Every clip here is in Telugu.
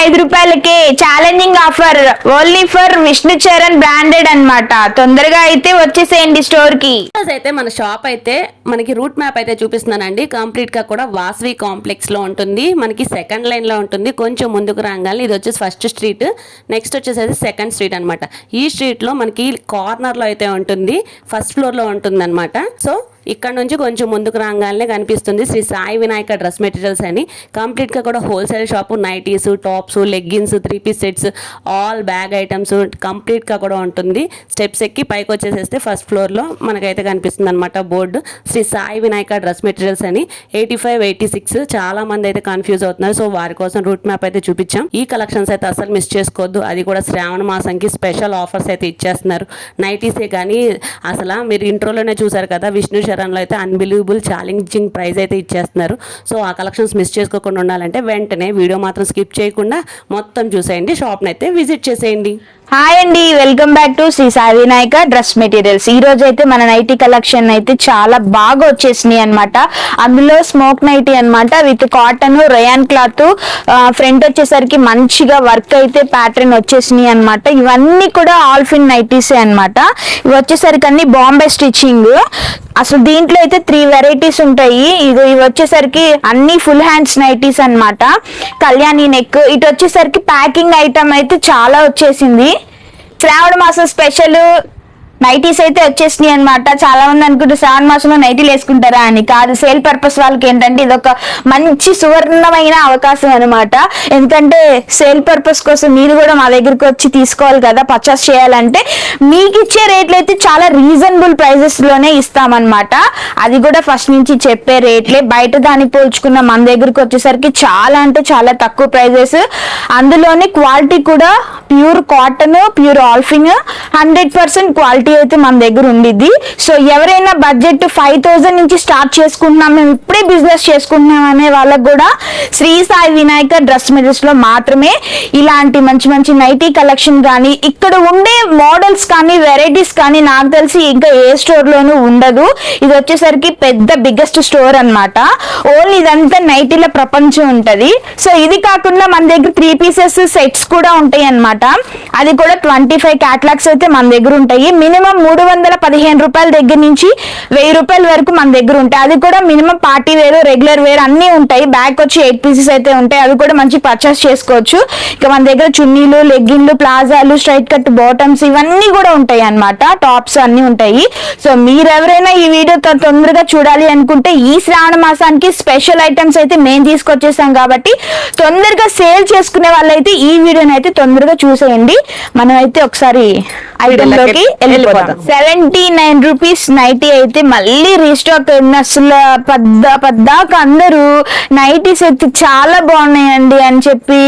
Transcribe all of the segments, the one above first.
5 రూపాయలకే challenging offer only for Vishnu Charan branded అన్నమాట. తొందరగా అయితే వచ్చేసేయండి స్టోర్ కి. అయితే మన షాప్ అయితే మనకి రూట్ మ్యాప్ అయితే చూపిస్తున్నానండి. కంప్లీట్ గా కూడా వాసవి కాంప్లెక్స్ లో ఉంటుంది. మనకి సెకండ్ లైన్ లో ఉంటుంది. కొంచెం ముందుకు రాగానే ఇది వచ్చేసి ఫస్ట్ స్ట్రీట్, నెక్స్ట్ వచ్చేసి సెకండ్ స్ట్రీట్ అనమాట. ఈ స్ట్రీట్ లో మనకి కార్నర్ లో అయితే ఉంటుంది, ఫస్ట్ ఫ్లోర్ లో ఉంటుంది అనమాట. సో ఇక్కడ నుంచి కొంచెం ముందుకు రాగానే కనిపిస్తుంది శ్రీ సాయి వినాయక డ్రెస్ మెటీరియల్స్ అని. కంప్లీట్గా కూడా wholesale shop. Nighties, tops, leggings, 3 piece sets, all bag items కంప్లీట్గా కూడా ఉంటుంది. స్టెప్స్ ఎక్కి పైకి వచ్చేసేస్తే ఫస్ట్ ఫ్లోర్లో మనకైతే కనిపిస్తుంది అనమాట board, Shri Sai Vinayaka dress materials అని. 85, 86 చాలా మంది అయితే కన్ఫ్యూజ్ అవుతున్నారు. సో వారి కోసం రూట్ మ్యాప్ అయితే చూపించాం. ఈ కలెక్షన్స్ అయితే అసలు మిస్ చేసుకోవద్దు. అది కూడా శ్రావణ మాసంకి స్పెషల్ ఆఫర్స్ అయితే ఇచ్చేస్తున్నారు. నైటీసే కానీ అసలు మీరు ఇంట్రోలోనే చూసారు కదా, విష్ణు లో అయితే అన్బిలీవబుల్ ఛాలెంజింగ్ ప్రైస్ అయితే ఇచ్చేస్తున్నారు. సో ఆ కలెక్షన్స్ మిస్ చేసుకోకుండా ఉండాలంటే వెంటనే వీడియో మాత్రం స్కిప్ చేయకుండా మొత్తం చూసేయండి, షాప్ని అయితే విజిట్ చేసేయండి. హాయ్ అండి, welcome back to Shri Sai Vinayaka dress materials. ఈ రోజు అయితే మన నైటీ కలెక్షన్ అయితే చాలా బాగా వచ్చేసినాయి అనమాట. అందులో స్మోక్ నైటీ అనమాట, with cotton rayon cloth. Front వచ్చేసరికి మంచిగా వర్క్ అయితే ప్యాటర్న్ వచ్చేసినాయి అనమాట. ఇవన్నీ కూడా ఆల్ ఫిన్ నైటీసే అనమాట. ఇవి వచ్చేసరికి అన్ని బాంబే స్టిచ్చింగ్. అసలు దీంట్లో అయితే 3 వెరైటీస్ ఉంటాయి. ఇవి వచ్చేసరికి అన్ని ఫుల్ హ్యాండ్స్ నైటీస్ అనమాట. కళ్యాణి నెక్. ఇటు వచ్చేసరికి ప్యాకింగ్ ఐటమ్ అయితే చాలా వచ్చేసింది. శ్రావణ మాసం స్పెషల్ నైటీస్ అయితే వచ్చేసినాయి అనమాట. చాలా మంది అనుకుంటే శ్రావణ మాసంలో నైటీలు వేసుకుంటారా అని. కాదు, సేల్ పర్పస్ వాళ్ళకి ఏంటంటే ఇది ఒక మంచి సువర్ణమైన అవకాశం అనమాట. ఎందుకంటే సేల్ పర్పస్ కోసం మీరు కూడా మా దగ్గరకు వచ్చి తీసుకోవాలి కదా, పర్చేస్ చేయాలంటే. మీకు ఇచ్చే రేట్లు అయితే చాలా రీజనబుల్ ప్రైజెస్ లోనే ఇస్తామన్నమాట. అది కూడా ఫస్ట్ నుంచి చెప్పే రేట్లే. బయట దానికి పోల్చుకున్న మన దగ్గరకు వచ్చేసరికి చాలా అంటే చాలా తక్కువ ప్రైజెస్. అందులోనే క్వాలిటీ కూడా ప్యూర్ కాటన్, ప్యూర్ ఆల్ఫిన్, 100% క్వాలిటీ అయితే మన దగ్గర ఉండిద్ది. సో ఎవరైనా బడ్జెట్ 5000 నుంచి స్టార్ట్ చేసుకుంటున్నాం, మేము ఇప్పుడే బిజినెస్ చేసుకుంటున్నాం అనే వాళ్ళకు కూడా శ్రీ సాయి వినాయక డ్రెస్ మెటీరియల్స్ లో మాత్రమే ఇలాంటి మంచి మంచి నైటీ కలెక్షన్ కానీ, ఇక్కడ ఉండే మోడల్స్ కానీ, వెరైటీస్ కానీ నాకు తెలిసి ఇంకా ఏ స్టోర్ లోనూ ఉండదు. ఇది వచ్చేసరికి పెద్ద బిగ్గెస్ట్ స్టోర్ అనమాట. ఓన్లీ ఇదంతా నైటీల ప్రపంచం ఉంటది. సో ఇది కాకుండా మన దగ్గర 3 పీసెస్ సెట్స్ కూడా ఉంటాయి అనమాట. అది కూడా 25 క్యాటలాగ్స్ అయితే మన దగ్గర ఉంటాయి. మినిమం 315 రూపాయల దగ్గర నుంచి 1000 రూపాయల వరకు మన దగ్గర ఉంటాయి. అది కూడా minimum party wear, regular wear అన్ని ఉంటాయి. బ్యాక్ వచ్చి 8 పీసెస్ అయితే ఉంటాయి. అది కూడా మంచి పర్చేస్ చేసుకోవచ్చు. ఇక మన దగ్గర చున్నీలు, లెగ్గిన్లు, ప్లాజాలు, స్ట్రైట్ కట్ బాటమ్స్ ఇవన్నీ కూడా ఉంటాయి అన్నమాట. టాప్స్ అన్ని ఉంటాయి. సో మీరు ఎవరైనా ఈ వీడియో తొందరగా చూడాలి అనుకుంటే ఈ శ్రావణ మాసానికి స్పెషల్ ఐటమ్స్ అయితే మేము తీసుకొచ్చేసాం కాబట్టి తొందరగా సేల్ చేసుకునే వాళ్ళైతే ఈ వీడియోని అయితే తొందరగా చూసేయండి. మనం అయితే ఒకసారి ఐటమ్ లోకి వెళ్ళిపోతాం. 79 రూపీస్ నైటీ అయితే మళ్ళీ రీస్టాక్ అయింది. అసలు పద్దాక అందరూ నైటీస్ అయితే చాలా బాగున్నాయండి అని చెప్పి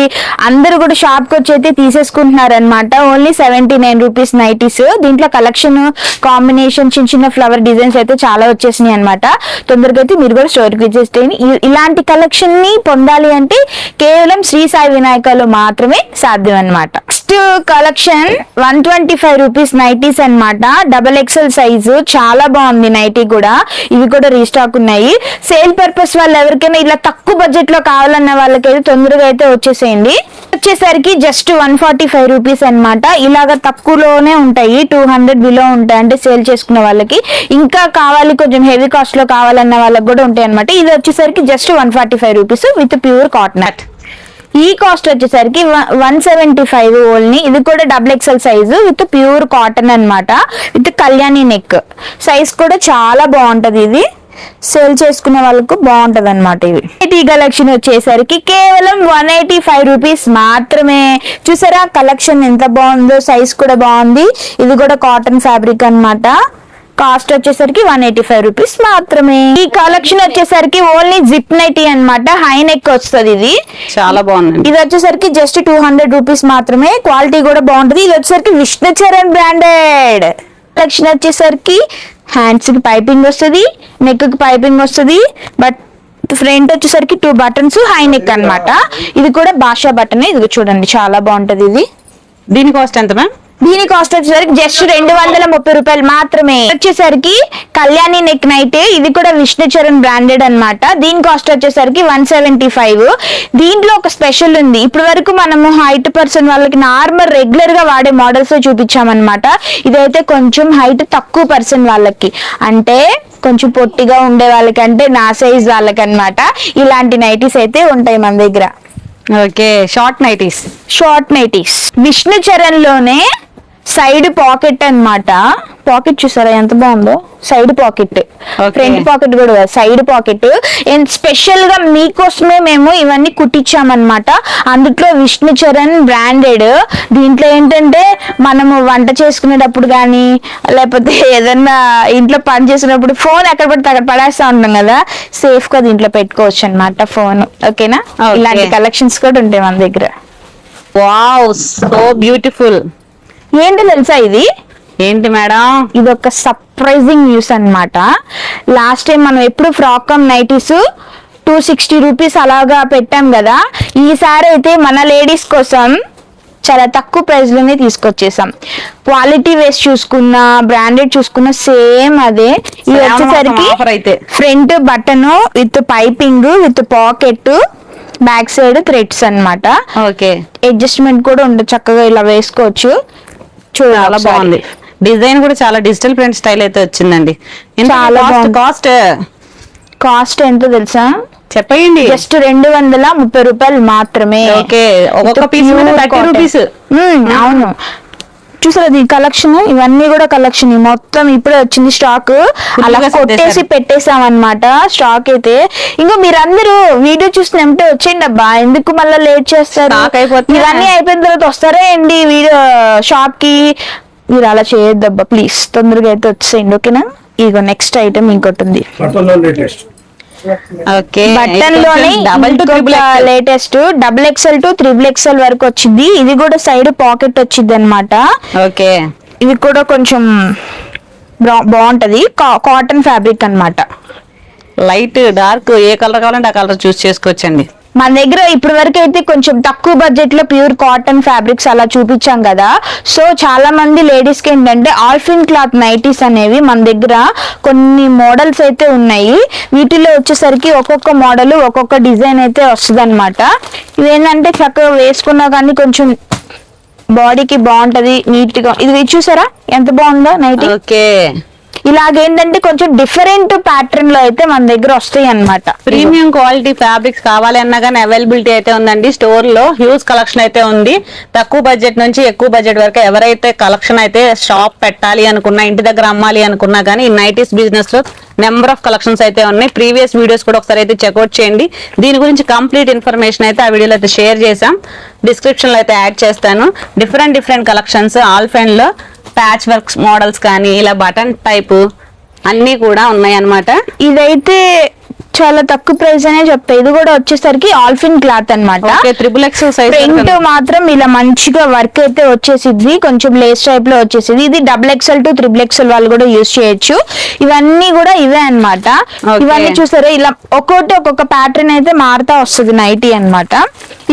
అందరూ కూడా షాప్ కి వచ్చి అయితే తీసేసుకుంటున్నారు అనమాట. Only 79 rupees nighties. దీంట్లో కలెక్షన్ కాంబినేషన్ చిన్న చిన్న ఫ్లవర్ డిజైన్స్ అయితే చాలా వచ్చేసినాయి అనమాట. తొందరగా అయితే మీరు కూడా స్టోర్ కి విజిట్ చేయండి. ఇలాంటి కలెక్షన్ ని పొందాలి అంటే కేవలం శ్రీ సాయి వినాయకలో మాత్రమే సాధ్యం అనమాట. నెక్స్ట్ కలెక్షన్ 125 రూపీస్ నైటీస్ అనమాట. XXL సైజు చాలా బాగుంది నైటీ కూడా. ఇవి కూడా రీస్టాక్ ఉన్నాయి. సేల్ పర్పస్ వాళ్ళు ఎవరికైనా ఇలా తక్కువ బడ్జెట్ లో కావాలన్న వాళ్ళకైతే తొందరగా అయితే వచ్చేసేయండి. వచ్చేసరికి జస్ట్ 145 రూపీస్ అనమాట. ఇలాగ తక్కువలోనే ఉంటాయి, 200 బిలో ఉంటాయి. అంటే సేల్ చేసుకునే వాళ్ళకి. ఇంకా కావాలి కొంచెం హెవీ కాస్ట్ లో కావాలన్న వాళ్ళకి కూడా ఉంటాయి అనమాట. ఇది వచ్చేసరికి just 145 rupees with pure cotton. ఈ కాస్ట్ వచ్చేసరికి 175 ఓన్లీ. ఇది కూడా XXL size with pure cotton అనమాట. విత్ కళ్యాణి నెక్. సైజ్ కూడా చాలా బాగుంటది. ఇది సేల్ చేసుకునే వాళ్ళకు బాగుంటది అనమాట. ఈ కలెక్షన్ వచ్చేసరికి కేవలం 185 రూపీస్ మాత్రమే. చూసారా కలెక్షన్ ఎంత బాగుందో, సైజ్ కూడా బాగుంది. ఇది కూడా కాటన్ ఫ్యాబ్రిక్ అనమాట. కాస్ట్ వచ్చేసరికి 185 రూపీస్ మాత్రమే. ఈ కలెక్షన్ వచ్చేసరికి ఓన్లీ జిప్ నైటీ అనమాట. హై నెక్ వస్తుంది. ఇది చాలా బాగుంది. ఇది వచ్చేసరికి జస్ట్ 200 రూపీస్ మాత్రమే. క్వాలిటీ కూడా బాగుంటది. ఇది వచ్చేసరికి విష్ణు చరణ్ బ్రాండెడ్. కలెక్షన్ వచ్చేసరికి హ్యాండ్స్ కి పైపింగ్ వస్తుంది, నెక్ కి పైపింగ్ వస్తుంది. బట్ ఫ్రంట్ వచ్చేసరికి 2 బటన్స్ హై నెక్ అనమాట. ఇది కూడా భాషా బటన్. ఇది చూడండి చాలా బాగుంటది. ఇది దీని కాస్ట్ ఎంత మ్యామ్? దీని కాస్ట్ వచ్చేసరికి జస్ట్ 230 రూపాయలు మాత్రమే. వచ్చేసరికి కళ్యాణి నెక్ నైట్, ఇది కూడా విష్ణు చరణ్ బ్రాండెడ్ అన్నమాట. దీని కాస్ట్ వచ్చేసరికి 175. దీంట్లో ఒక స్పెషల్ ఉంది. ఇప్పటి వరకు మనము హైట్ పర్సన్ వాళ్ళకి నార్మల్ రెగ్యులర్ గా వాడే మోడల్స్ చూపించామన్నమాట. ఇదైతే కొంచెం హైట్ తక్కువ పర్సన్ వాళ్ళకి, అంటే కొంచెం పొట్టిగా ఉండే వాళ్ళకి, అంటే నా సైజ్ వాళ్ళకి అన్నమాట. ఇలాంటి నైటీస్ అయితే ఉంటాయి మన దగ్గర. Okay, short nighties. Short nighties Vishnu Charan లోనే సైడ్ పాకెట్ అన్నమాట. పాకెట్ చూసారా ఎంత బాగుందో, సైడ్ పాకెట్, ఫ్రంట్ పాకెట్ కూడా సైడ్ పాకెట్. స్పెషల్ గా మీకోసమే మేము ఇవన్నీ కుట్టించామన్నమాట. అందులో విష్ణు చరణ్ బ్రాండెడ్. దీంట్లో ఏంటంటే మనము వంట చేసుకునేటప్పుడు కానీ, లేకపోతే ఏదన్నా ఇంట్లో పని చేసినప్పుడు ఫోన్ ఎక్కడ పడితే అక్కడ పడేస్తా ఉంటాం కదా, సేఫ్ గా దీంట్లో పెట్టుకోవచ్చు అన్నమాట ఫోన్. ఓకేనా? ఇలాంటి కలెక్షన్స్ కూడా ఉంటాయి మన దగ్గర. Wow, so beautiful. ఏంటో తెలుసా ఇది? ఏంటి మేడం? ఇది ఒక సర్ప్రైజింగ్ న్యూస్ అన్నమాట. లాస్ట్ టైం మనం ఎప్పుడు ఫ్రాక్ నైటీస్ 260 రూపీస్ అలాగా పెట్టాం కదా, ఈసారి అయితే మన లేడీస్ కోసం చాలా తక్కువ ప్రైస్ లోనే తీసుకొచ్చేసాం. క్వాలిటీ వేస్ చూసుకున్నా, బ్రాండెడ్ చూసుకున్నా సేమ్ అదే. ఇది వచ్చేసరికి front button with piping with pocket, back side threads అన్నమాట. ఓకే, అడ్జస్ట్మెంట్ కూడా ఉండదు, చక్కగా ఇలా వేసుకోవచ్చు. చాలా బాగుంది. డిజైన్ కూడా చాలా డిజిటల్ ప్రింట్ స్టైల్ అయితే వచ్చిందండి. చాలా కాస్ట్ కాస్ట్ ఎంతో తెలుసా? చెప్పండి. జస్ట్ 230 రూపాయలు మాత్రమే. ఓకే, ఒక్కొక్క పీస్ 30 రూపీస్. అవును, చూసారు ఈ కలెక్షన్, ఇవన్నీ కూడా కలెక్షన్ మొత్తం ఇప్పుడే వచ్చింది స్టాక్. అలా కొట్టేసి పెట్టేసాం అన్నమాట స్టాక్ అయితే. ఇంకా మీరందరూ వీడియో చూసినట్టే వచ్చేయండి అబ్బా, ఎందుకు మళ్ళీ లేట్ చేస్తారు? ఇవన్నీ అయిపోయిన తర్వాత వస్తారా ఏంటి వీడియో షాప్ కి? మీరు అలా చేయొద్దబ్బా ప్లీజ్, తొందరగా అయితే వచ్చేయండి. ఓకేనా? ఇగో నెక్స్ట్ ఐటమ్ ఇంకోటి ఉంది. బటన్ లోనే లేటెస్ట్ XXL to XXL వరకు వచ్చింది. ఇది కూడా సైడ్ పాకెట్ వచ్చింది అన్నమాట. ఓకే, ఇది కూడా కొంచెం బాగుంటది. కాటన్ ఫ్యాబ్రిక్ అన్నమాట. లైట్ డార్క్ ఏ కలర్ కావాలంటే ఆ కలర్ చూస్ చేసుకోవచ్చండి. మన దగ్గర ఇప్పటి వరకు అయితే కొంచెం తక్కువ బడ్జెట్ లో ప్యూర్ కాటన్ ఫ్యాబ్రిక్స్ అలా చూపించాం కదా. సో చాలా మంది లేడీస్ కి ఏంటంటే ఆల్ఫిన్ క్లాత్ నైటీస్ అనేవి మన దగ్గర కొన్ని మోడల్స్ అయితే ఉన్నాయి. వీటిలో వచ్చేసరికి ఒక్కొక్క మోడల్ ఒక్కొక్క డిజైన్ అయితే వస్తుంది అనమాట. ఇవేంటంటే చక్కగా వేసుకున్నా కానీ కొంచెం బాడీకి బాగుంటది, నీట్ గా. ఇది చూసారా ఎంత బాగుందో నైటీ? ఓకే, ఇలాగేంటంటే కొంచెం డిఫరెంట్ ప్యాటర్న్ లో అయితే మన దగ్గర వస్తాయి అన్నమాట. ప్రీమియం క్వాలిటీ ఫ్యాబ్రిక్స్ కావాలి అన్నా కానీ అవైలబిలిటీ అయితే ఉందండి. స్టోర్ లో హ్యూజ్ కలెక్షన్ అయితే ఉంది. తక్కువ బడ్జెట్ నుంచి ఎక్కువ బడ్జెట్ వరకు ఎవరైతే కలెక్షన్ అయితే షాప్ పెట్టాలి అనుకున్నా, ఇంటి దగ్గర అమ్మాలి అనుకున్నా కానీ ఈ నైటీస్ బిజినెస్ లో నెంబర్ ఆఫ్ కలెక్షన్స్ అయితే ఉన్నాయి. ప్రీవియస్ వీడియోస్ కూడా ఒకసారి అయితే చెక్అవుట్ చేయండి. దీని గురించి కంప్లీట్ ఇన్ఫర్మేషన్ అయితే ఆ వీడియోలో అయితే షేర్ చేసాం, డిస్క్రిప్షన్ లో అయితే యాడ్ చేస్తాను. డిఫరెంట్ కలెక్షన్స్ ఆల్ఫైన్ లో ప్యాచ్ వర్క్స్ మోడల్స్ కానీ ఇలా బటన్ టైప్ అన్ని కూడా ఉన్నాయి అన్నమాట. ఇదైతే చాలా తక్కువ ప్రైస్ అనే చెప్తా. ఇది కూడా వచ్చేసరికి ఆల్ఫిన్ క్లాత్ అన్నమాట. XXL size. ప్రింట్ మాత్రం ఇలా మంచిగా వర్క్ అయితే వచ్చేసింది, కొంచెం లేస్ టైప్ లో వచ్చేసింది. ఇది XXL to XXL వాళ్ళు కూడా యూజ్ చేయొచ్చు. ఇవన్నీ కూడా ఇవే అన్నమాట. ఇవన్నీ చూసారా, ఇలా ఒక్కొక్క ప్యాటర్న్ అయితే మారుతా వస్తుంది నైటీ అన్నమాట.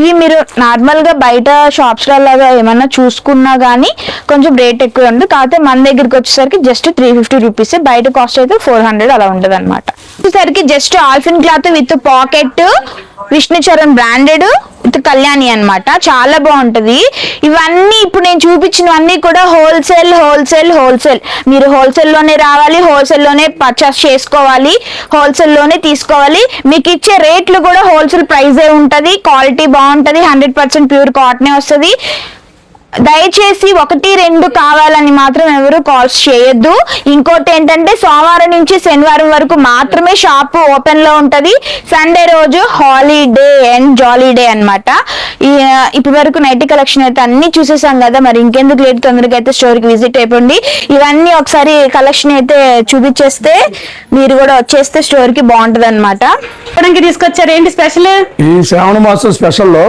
ఇవి మీరు నార్మల్ గా బయట షాప్స్ లాగా ఏమన్నా చూసుకున్నా గానీ కొంచెం రేట్ ఎక్కువ ఉంది. కాకపోతే మన దగ్గరికి వచ్చేసరికి జస్ట్ 350 రూపీస్, బయట కాస్ట్ అయితే 400 అలా ఉంటది అనమాట. వచ్చేసరికి just ఆల్ఫిన్ cloth with pocket, Vishnu Charan branded with Kalyani అన్నమాట. చాలా బాగుంటది. ఇవన్నీ ఇప్పుడు నేను చూపించినవన్నీ కూడా హోల్సేల్. మీరు హోల్సేల్ లోనే రావాలి, హోల్సేల్ లోనే పర్చేస్ చేసుకోవాలి, హోల్సేల్ లోనే తీసుకోవాలి. మీకు ఇచ్చే రేట్లు కూడా హోల్సేల్ ప్రైజే ఉంటది. క్వాలిటీ బాగుంటది, 100% ప్యూర్ కాటనే వస్తుంది. దయచేసి 1-2 కావాలని మాత్రం ఎవరు కాల్స్ చేయొద్దు. ఇంకోటి ఏంటంటే సోమవారం నుంచి శనివారం వరకు మాత్రమే షాప్ ఓపెన్ లో ఉంటది. సండే రోజు హాలిడే అండ్ జాలీడే అన్నమాట. ఇప్పటి వరకు నైటీ కలెక్షన్ అయితే అన్ని చూసేసాం కదా, మరి ఇంకెందుకు లేట్, తొందరగా అయితే స్టోర్ కి విజిట్ అయిపోండి. ఇవన్నీ ఒకసారి కలెక్షన్ అయితే చూపించేస్తే మీరు కూడా వచ్చేస్తే స్టోర్ కి బాగుంటది అనమాట. తీసుకొచ్చారు ఏంటి స్పెషల్? ఈ శ్రావణ మాసం స్పెషల్ లో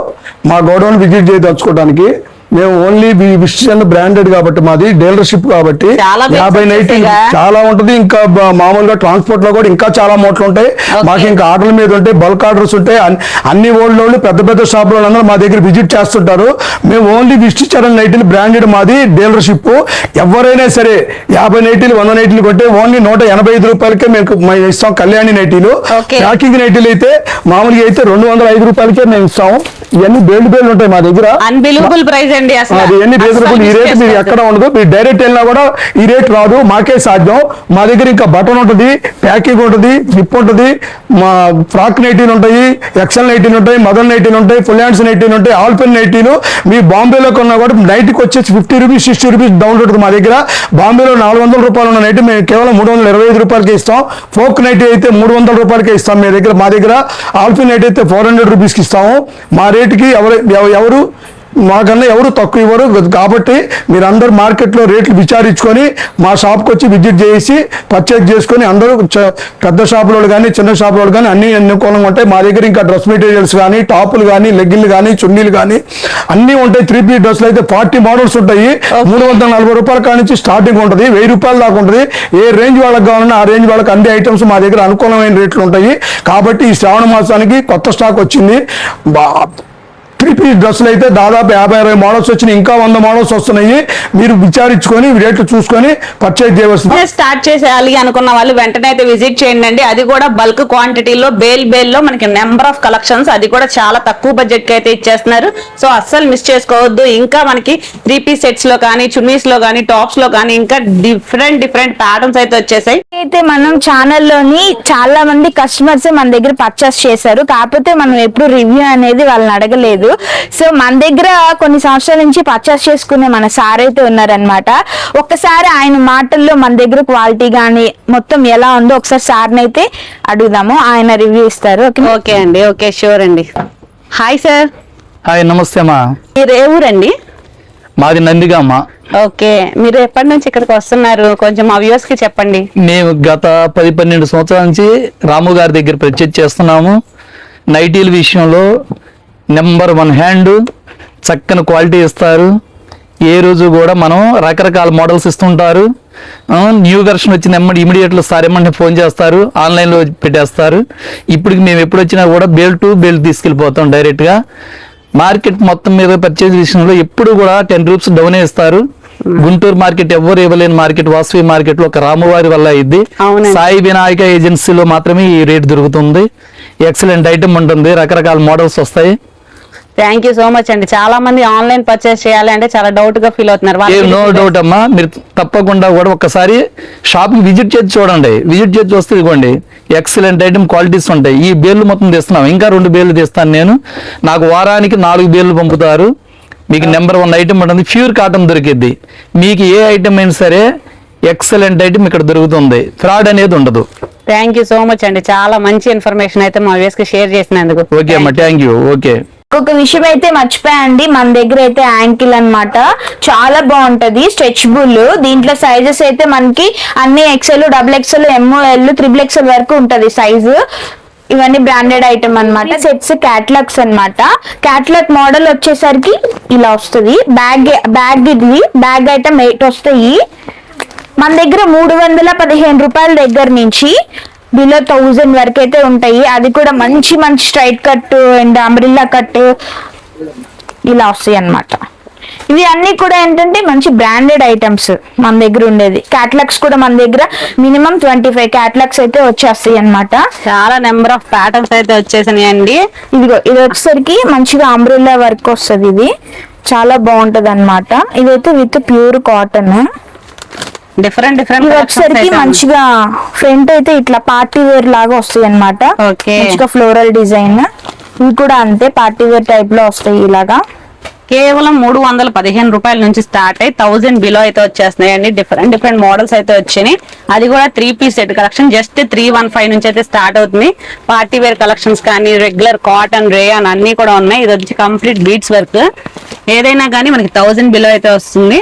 మా గోడౌన్ విజిట్ చేయదలుచుకోవడానికి మేము ఓన్లీ విస్టిషన్ బ్రాండెడ్ కాబట్టి మాది డీలర్షిప్ కాబట్టి చాలా big 50 నైటీ వచ్చేసాయిగా. చాలా ఉంటది. ఇంకా మామూలుగా ట్రాన్స్పోర్ట్ లో కూడా ఇంకా చాలా మూటలు ఉంటాయి. మాకు ఇంకా ఆర్డర్ల మీద ఉంటాయి, బల్క్ ఆర్డర్స్ ఉంటాయి. అన్ని ఓల్డ్ పెద్ద పెద్ద షాపుల వాళ్ళందరూ మా దగ్గర విజిట్ చేస్తుంటారు. మేము ఓన్లీ విస్టిచరణ్ నైటీలు బ్రాండెడ్ మాది డీలర్షిప్. ఎవరైనా సరే 50 నైటీలు 100 నైటీలు కొంటే ఓన్లీ 185 రూపాయలకే మేము ఇస్తాం కళ్యాణి నైటీలు. Okay. ప్యాకింగ్ నైటీలు అయితే మామూలుగా అయితే 205 రూపాయలకే మేము ఇస్తాం. ఇవన్నీ బేళ్ళు ఉంటాయి మా దగ్గర. అన్బిలీవబుల్ ప్రైస్ అండి అసలు. అది ఎన్ని రీజనబుల్. ఈ రేట్ మీరు ఎక్కడ ఉండదు. మీరు డైరెక్ట్ వెళ్ళినా కూడా ఈ రేట్ రాదు, మాకే సాధ్యం. మా దగ్గర ఇంకా బటన్ ఉంటుంది, ప్యాకింగ్ ఉంటుంది, జిప్ ఉంటుంది, మా ఫ్రాక్ నైటీలు ఉంటాయి, ఎక్సెల్ నైటీలు ఉంటాయి, మదర్ నైటీలు ఉంటాయి, ఫుల్ హ్యాండ్స్ నైటీలు ఉంటాయి, ఆల్ పెన్ నైటీలు. మీ బాంబేలో కొన్నా కూడా నైట్కి వచ్చేసి 50 రూపీస్ 60 రూపీస్ డౌన్ ఉంటుంది మా దగ్గర. బాంబేలో 400 రూపాయలు ఉన్న నైట్ మేము కేవలం 325 రూపాయలకి ఇస్తాం. ఫోక్ నైటీ అయితే 300 రూపాయలకే ఇస్తాం మా దగ్గర. ఆల్ పెన్ నైట్ అయితే 400 రూపీస్కి ఇస్తాము. మా రేటుకి ఎవరు మాకన్నా ఎవరు తక్కువ ఇవ్వరు. కాబట్టి మీరందరూ మార్కెట్లో రేట్లు విచారించుకొని మా షాప్కి వచ్చి విజిట్ చేసి పర్చేజ్ చేసుకొని అందరూ పెద్ద షాపులో కానీ చిన్న షాపులో కానీ అన్ని అనుకూలంగా ఉంటాయి. మా దగ్గర ఇంకా డ్రెస్ మెటీరియల్స్ కానీ, టాపులు కానీ, లెగ్గిన్లు కానీ, చున్నీలు కానీ అన్నీ ఉంటాయి. 3 డ్రెస్లు అయితే 40 మోడల్స్ ఉంటాయి. 340 రూపాయల కాడ నుంచి స్టార్టింగ్ ఉంటుంది, 1000 రూపాయల దాకా ఉంటుంది. ఏ రేంజ్ వాళ్ళకి కావాలన్నా ఆ రేంజ్ వాళ్ళకి అన్ని ఐటమ్స్ మా దగ్గర అనుకూలమైన రేట్లు ఉంటాయి. కాబట్టి ఈ శ్రావణ మాసానికి కొత్త స్టాక్ వచ్చింది. 3 డ్రెస్సులు అయితే దాదాపు 50-60 మోడల్స్ వచ్చినాయి. ఇంకా 100 మోడల్స్ వస్తున్నాయి. మీరు విచారించుకొని రేట్లు చూసుకొని పర్చేజ్ చేయవలసింది. స్టార్ట్ చేసేయాలి అనుకున్న వాళ్ళు వెంటనే అయితే విజిట్ చేయండి. అది కూడా బల్క్ క్వాంటిటీలో బేల్లో మనకి నెంబర్ ఆఫ్ కలెక్షన్స్, అది కూడా చాలా తక్కువ బడ్జెట్ కి అయితే ఇచ్చేస్తున్నారు. సో అస్సలు మిస్ చేసుకోవద్దు. ఇంకా మనకి 3 పీస్ సెట్స్ లో కానీ, చున్నీస్ లో కానీ, టాప్స్ లో కానీ ఇంకా డిఫరెంట్ ప్యాటర్న్స్ అయితే వచ్చేసాయి. అయితే మనం ఛానల్లోని చాలా మంది కస్టమర్స్ మన దగ్గర పర్చేస్ చేశారు. కాకపోతే మనం ఎప్పుడు రివ్యూ అనేది వాళ్ళని అడగలేదు. సో మన దగ్గర కొన్ని సంవత్సరాల నుంచి పర్చేస్ చేసుకునే మన సార్ అయితే ఉన్నారనమాట. ఒక్కసారి ఆయన మాటల్లో మన దగ్గర క్వాలిటీ గానీ మొత్తం ఎలా ఉందో ఒకసారి సార్ని అయితే అడుగుదాము. ఆయన రివ్యూ ఇస్తారు. ఓకే అండి, ఓకే, షూర్ అండి. Hi sir. హాయ్, నమస్తే అమ్మా. మీరు ఏ ఊరండి? మాది నందిగామ. ఓకే, మీరు ఎప్పటి నుంచి ఇక్కడికి వస్తున్నారు? కొంచెం మా వ్యూవర్స్ కి చెప్పండి. మేము గత 10-12 సంవత్సరాల నుంచి రాము గారి దగ్గర పర్చేజ్ చేస్తున్నాము. నైటీల విషయంలో నెంబర్ 1 హ్యాండ్, చక్కని క్వాలిటీ ఇస్తారు. ఏ రోజు కూడా మనం రకరకాల మోడల్స్ ఇస్తుంటారు. న్యూ వెర్షన్ వచ్చిన ఇమీడియట్లో సార్ ఏమంటే ఫోన్ చేస్తారు, ఆన్లైన్లో పెట్టేస్తారు. ఇప్పటికి మేము ఎప్పుడు వచ్చినా కూడా బేల్ టు బేల్ తీసుకెళ్ళిపోతాం డైరెక్ట్గా. మార్కెట్ మొత్తం మీద పర్చేజ్ విషయంలో ఎప్పుడు కూడా 10 రూపీస్ డౌనే ఇస్తారు. గుంటూరు మార్కెట్ ఎవరు ఇవ్వలేని మార్కెట్ వాసవి మార్కెట్ లో ఒక రామువారి వల్ల అయింది. సాయి వినాయక ఏజెన్సీలో మాత్రమే ఈ రేట్ దొరుకుతుంది. ఎక్సలెంట్ ఐటమ్ ఉంటుంది, రకరకాల మోడల్స్ వస్తాయి. థ్యాంక్ యూ సో మచ్ అండి. చాలా మంది ఆన్లైన్ పర్చేస్ చేయాలి అంటే చాలా డౌట్ గా ఫీల్ అవుతున్నారు. నో డౌట్ అమ్మా, మీరు తప్పకుండా కూడా ఒకసారి షాప్ విజిట్ చేసి చూడండి. విజిట్ చేసి వస్తే ఇదిగోండి ఎక్సలెంట్ ఐటమ్ క్వాలిటీస్ ఉంటాయి. ఈ బేర్లు మొత్తం తీస్తున్నాం, ఇంకా 2 బేర్లు తీస్తాను నేను. నాకు వారానికి 4 బేర్లు పంపుతారు. మీకు నెంబర్ 1 ఐటమ్ ఉంటుంది, ప్యూర్ కాటన్ దొరికిద్ది. మీకు ఏ ఐటమ్ అయినా సరే ఎక్సలెంట్ ఐటమ్ ఇక్కడ దొరుకుతుంది, ఫ్రాడ్ అనేది ఉండదు. థ్యాంక్ యూ సో మచ్ అండి, చాలా మంచి ఇన్ఫర్మేషన్ అయితే మా వ్యూవర్స్ కి షేర్ చేసినందుకు. ఓకే అమ్మా, థ్యాంక్ యూ. ఓకే, ఒక విషయం అయితే మర్చిపోయాండి, మన దగ్గర అయితే యాంకిల్ అన్నమాట చాలా బాగుంటది, స్ట్రెచబుల్. దీంట్లో సైజెస్ అయితే మనకి అన్ని XL, XXL, ML, XXL వరకు ఉంటది సైజు. ఇవన్నీ బ్రాండెడ్ ఐటమ్ అన్నమాట. సెట్స్ క్యాటలాగ్స్ అన్నమాట. క్యాటలాగ్ మోడల్ వచ్చేసరికి ఇలా వస్తుంది. బ్యాగ్ ఐటమ్ 8 వస్తాయి. మన దగ్గర 315 రూపాయల దగ్గర నుంచి బిలో 1000 వరకు అయితే ఉంటాయి. అది కూడా మంచి straight cut and umbrella cut ఇలా వస్తాయి అన్నమాట. ఇవి అన్ని కూడా ఏంటంటే మంచి బ్రాండెడ్ ఐటమ్స్ మన దగ్గర ఉండేది. క్యాటలాగ్స్ కూడా మన దగ్గర మినిమం 25 క్యాటలాగ్స్ అయితే వచ్చేస్తాయి అన్నమాట. చాలా నెంబర్ ఆఫ్ ప్యాటర్న్స్ అయితే వచ్చేసినాయి అండి. ఇది వచ్చేసరికి మంచిగా అంబ్రిల్లా వర్క్ వస్తుంది. ఇది చాలా బాగుంటది అన్నమాట. ఇదైతే విత్ ప్యూర్ కాటన్. డిఫరెంట్ వచ్చేసరికి మంచిగా ఫ్రంట్ అయితే ఇట్లా పార్టీ వేర్ లాగా వస్తాయి అన్నమాట. మంచిగా ఫ్లోరల్ డిజైన్. ఇవి కూడా అంతే పార్టీ వేర్ టైప్ లో వస్తాయి. ఇలాగా కేవలం 315 రూపాయల నుంచి స్టార్ట్ అయ్యి 1000 బిలో అయితే వచ్చేస్తున్నాయి అండి. డిఫరెంట్ మోడల్స్ అయితే వచ్చినాయి. అది కూడా 3 పీస్ సెట్ కలెక్షన్ జస్ట్ 315 నుంచి అయితే స్టార్ట్ అవుతుంది. పార్టీ వేర్ కలెక్షన్స్ కానీ రెగ్యులర్ కాటన్, రేయాన్ అన్ని కూడా ఉన్నాయి. ఇది వచ్చి కంప్లీట్ బీట్స్ వర్క్. ఏదైనా కానీ మనకి 1000 బిలో అయితే వస్తుంది.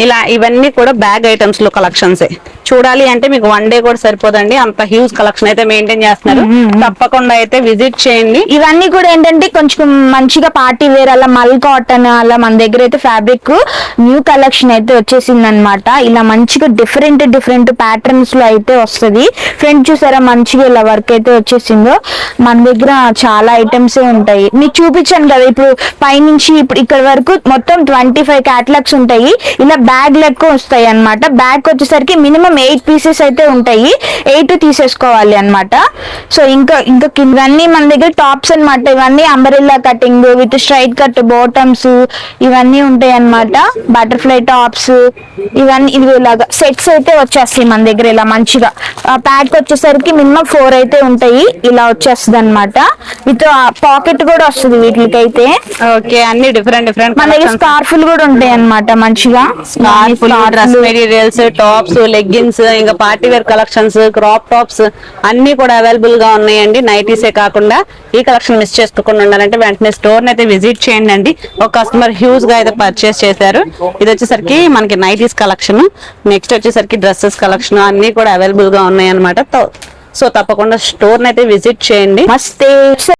ఇలా ఇవన్నీ కూడా బ్యాగ్ ఐటమ్స్ లో కలెక్షన్స్ చూడాలి అంటే మీకు వన్ డే కూడా సరిపోదండి, అంత హ్యూజ్ కలెక్షన్ అయితే మెయింటైన్ చేస్తున్నారు. తప్పకుండా అయితే విజిట్ చేయండి. ఇవన్నీ కూడా ఏంటంటే కొంచెం మంచిగా పార్టీ వేర్ అలా మల్ కాటన్ అలా మన దగ్గర అయితే ఫ్యాబ్రిక్ న్యూ కలెక్షన్ అయితే వచ్చేసింది అనమాట. ఇలా మంచిగా డిఫరెంట్ ప్యాటర్న్స్ లో అయితే వస్తుంది. ఫ్రంట్ చూసారా మంచిగా ఇలా వర్క్ అయితే వచ్చేసిందో. మన దగ్గర చాలా ఐటమ్స్ ఉంటాయి, మీకు చూపించాను కదా ఇప్పుడు పైనుంచి ఇప్పుడు ఇక్కడ వరకు మొత్తం 25 క్యాటలాగ్స్ ఉంటాయి. ఇలా బ్యాగ్ లెక్క వస్తాయి అన్నమాట. బ్యాగ్ వచ్చేసరికి మినిమం 8 పీసెస్ అయితే ఉంటాయి, 8 తీసేసుకోవాలి అన్నమాట. సో ఇంకా ఇవన్నీ మన దగ్గర టాప్స్ అన్నమాట. ఇవన్నీ umbrella cutting with straight cut bottoms ఇవన్నీ ఉంటాయి అన్నమాట. బటర్ఫ్లై టాప్స్ ఇవన్నీ ఇలాగా సెట్స్ అయితే వచ్చేస్తాయి మన దగ్గర. ఇలా మంచిగా ప్యాక్ వచ్చేసరికి మినిమం 4 అయితే ఉంటాయి. ఇలా వచ్చేస్తుంది అన్నమాట. విత్ పాకెట్ కూడా వస్తుంది వీటికైతే. ఓకే, అన్ని డిఫరెంట్ మన దగ్గర స్కార్ఫులు కూడా ఉంటాయి అన్నమాట. మంచిగా డ్రెస్ మెటీరియల్స్, టాప్స్, లెగ్గిన్స్, ఇంకా party wear collections, crop tops అన్ని కూడా అవైలబుల్ గా ఉన్నాయండి. నైటీసే కాకుండా ఈ కలెక్షన్ మిస్ చేసుకోకుండా ఉండాలంటే వెంటనే స్టోర్ అయితే విజిట్ చేయండి అండి. ఒక కస్టమర్ హ్యూజ్ గా అయితే పర్చేస్ చేశారు. ఇది వచ్చేసరికి మనకి నైటీస్ కలెక్షన్, నెక్స్ట్ వచ్చేసరికి డ్రెస్సెస్ కలెక్షన్ అన్ని కూడా అవైలబుల్ గా ఉన్నాయి అనమాట. సో తప్పకుండా స్టోర్ అయితే విజిట్ చేయండి. మస్తే